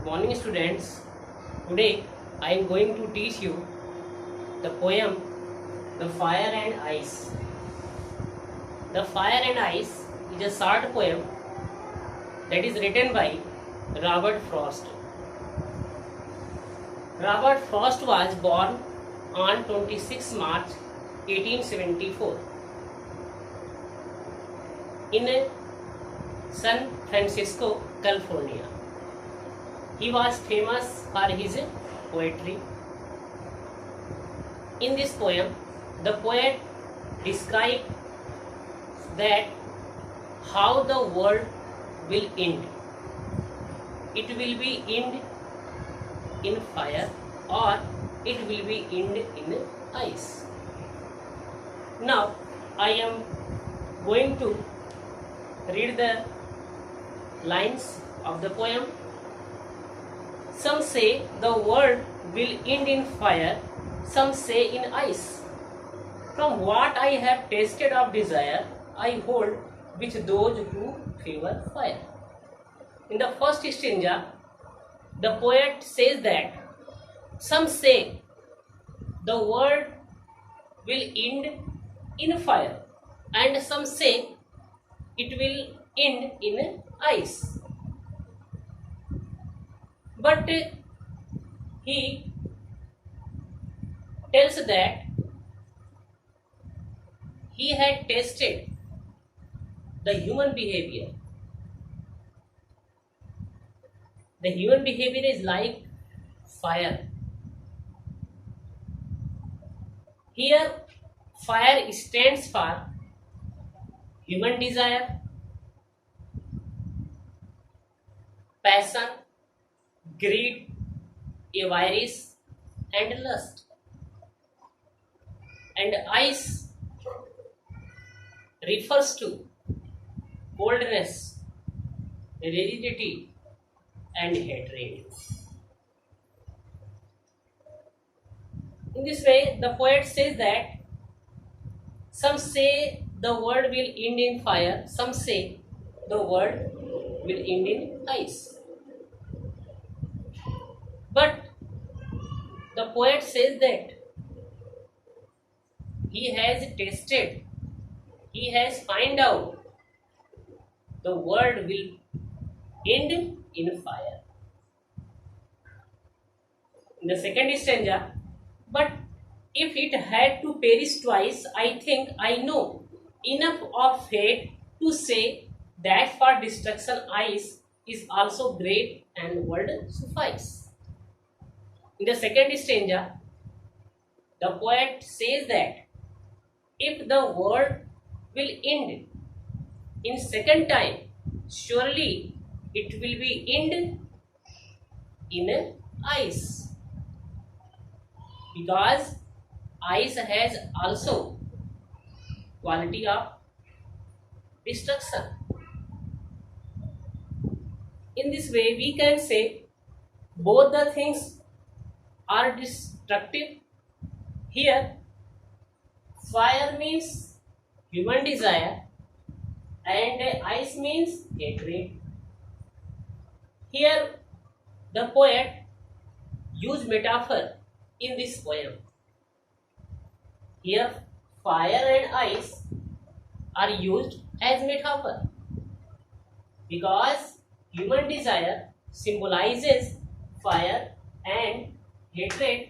Good morning, students. Today I am going to teach you the poem The Fire and Ice. The Fire and Ice is a short poem that is written by Robert Frost. Robert Frost was born on 26 March 1874 in San Francisco, California. He was famous for his poetry. In this poem, the poet describes that how the world will end. It will be end in fire or it will be end in ice. Now, I am going to read the lines of the poem. Some say the world will end in fire, some say in ice. From what I have tasted of desire, I hold with those who favor fire. In the first stanza, the poet says that some say the world will end in fire and some say it will end in ice. But he tells that he had tested the human behavior. The human behavior is like fire. Here, fire stands for human desire, passion, greed, avarice, and lust. And ice refers to coldness, rigidity, and hatred. In this way, the poet says that some say the world will end in fire, some say the world will end in ice. But the poet says that he has tasted, he has find out the world will end in fire. In the second stanza, but if it had to perish twice, I think I know enough of fate to say that for destruction ice is also great and world suffice. In the second stanza, the poet says that if the world will end in second time, surely it will be end in ice, because ice has also quality of destruction. In this way, we can say both the things are destructive. Here, fire means human desire and ice means hatred. Here, the poet used metaphor in this poem. Here, fire and ice are used as metaphor because human desire symbolizes fire and hatred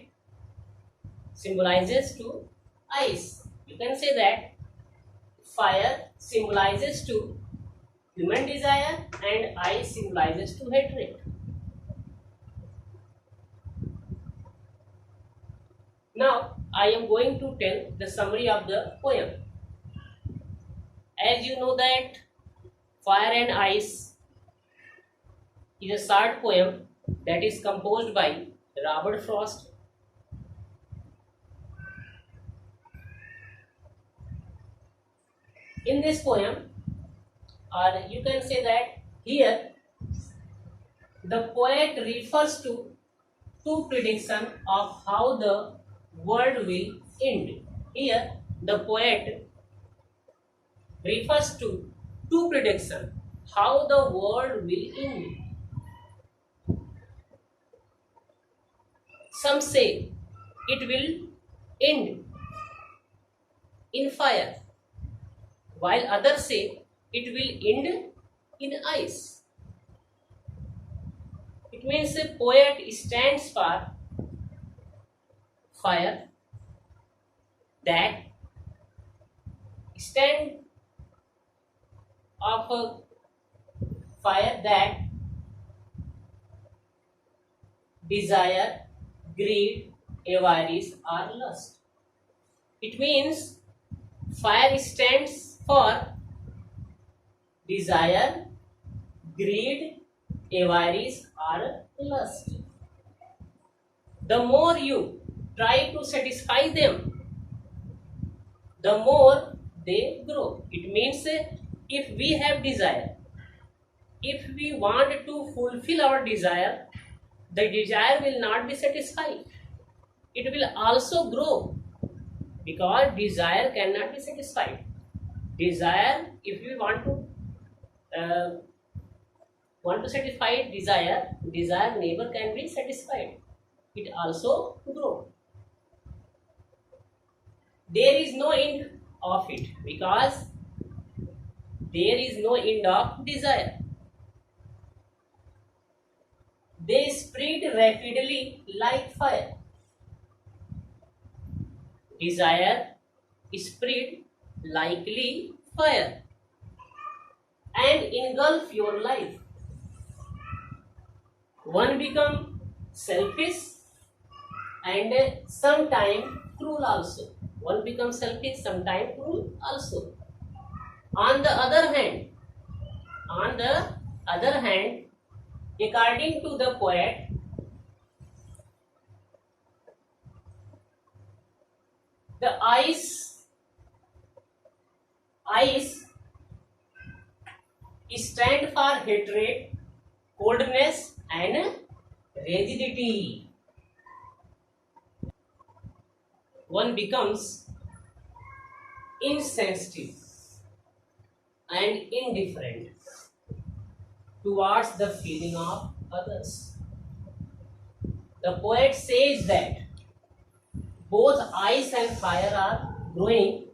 symbolizes to ice. You can say that fire symbolizes to human desire and ice symbolizes to hatred. Now, I am going to tell the summary of the poem. As you know that Fire and Ice is a short poem that is composed by Robert Frost. In this poem, or you can say that here, the poet refers to two predictions of how the world will end. Here, the poet refers to two predictions how the world will end. Some say it will end in fire, while others say it will end in ice. It means a poet stands for fire, that stand of a fire that desire, greed, avarice, or lust. It means fire stands for desire, greed, avarice, or lust. The more you try to satisfy them, the more they grow. It means if we have desire, if we want to fulfill our desire, the desire will not be satisfied. It will also grow, because desire cannot be satisfied. Desire, if we want to satisfy desire, desire never can be satisfied. It also grow. There is no end of it, because there is no end of desire. They spread rapidly like fire. Desire spread likely fire and engulf your life. One become selfish and sometime cruel also. One becomes selfish, sometime cruel also. On the other hand, according to the poet, the ice stand for hatred, coldness, and rigidity. One becomes insensitive and indifferent towards the feeling of others. The poet says that both ice and fire are growing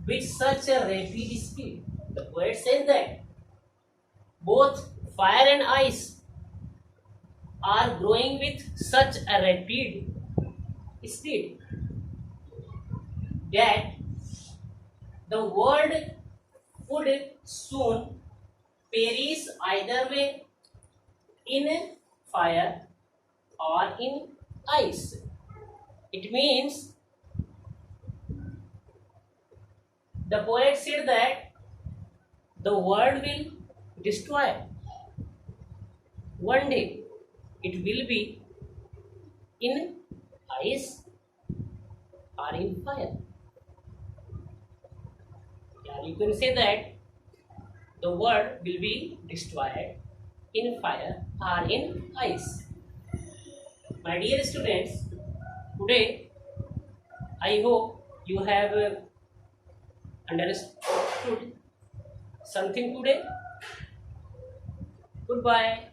with such a rapid speed. The poet says that both fire and ice are growing with such a rapid speed that the world would soon perish either way, in fire or in ice. It means the poet said that the world will destroy. One day it will be in ice or in fire. Yeah, you can say that the world will be destroyed in fire or in ice. My dear students, today I hope you have understood something today. Goodbye.